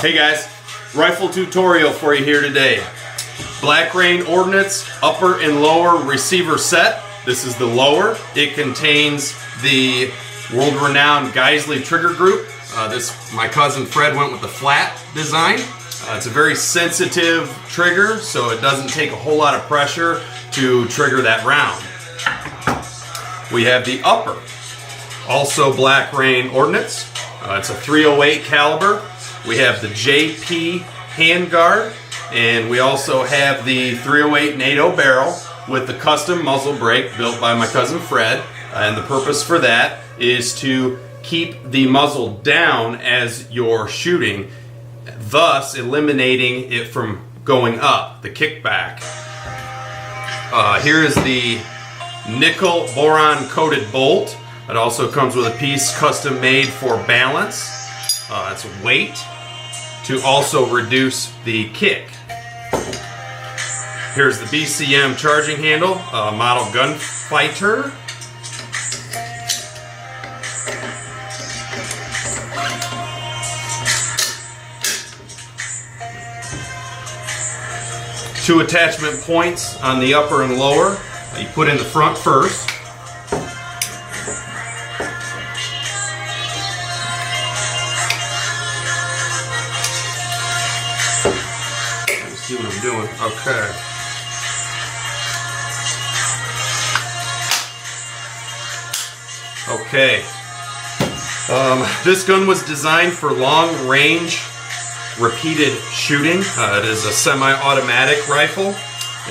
Hey guys, rifle tutorial for you here today. Black Rain Ordnance upper and lower receiver set. This is the lower. It contains the world-renowned Geisley trigger group. My cousin Fred went with the flat design. It's a very sensitive trigger, so it doesn't take a whole lot of pressure to trigger that round. We have the upper, also Black Rain Ordnance. It's a .308 caliber. We have the JP handguard, and we also have the .308 NATO barrel with the custom muzzle brake built by my cousin Fred. And the purpose for that is to keep the muzzle down as you're shooting, thus eliminating it from going up, the kickback. Here is the nickel boron coated bolt. It also comes with a piece custom made for balance. It's weight to also reduce the kick. Here's the Bcm Charging Handle, model gunfighter. Two attachment points on the upper and lower. You put in the front first. Let's see what I'm doing. Okay. Okay. This gun was designed for long range repeated shooting. It is a semi-automatic rifle.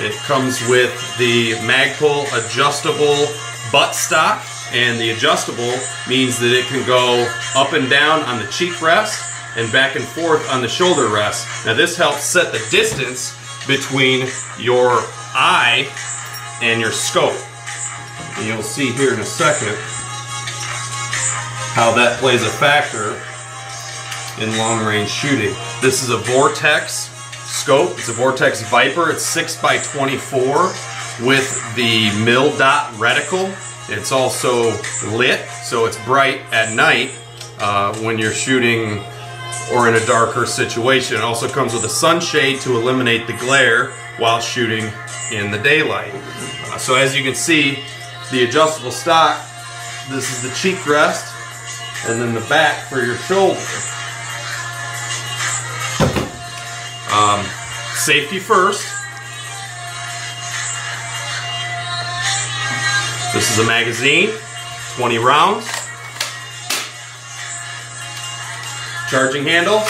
It comes with the MAGPUL adjustable butt stock, and the adjustable means that it can go up and down on the cheek rest and back and forth on the shoulder rest. Now this helps set the distance between your eye and your scope. And you'll see here in a second how that plays a factor in long-range shooting. This is a Vortex Scope. It's a Vortex Viper. It's 6x24 with the mil dot reticle. It's also lit, so it's bright at night when you're shooting or in a darker situation. It also comes with a sunshade to eliminate the glare while shooting in the daylight. So as you can see, the adjustable stock, this is the cheek rest, and then the back for your shoulder. Safety first. This is a magazine, 20 rounds. Charging handle.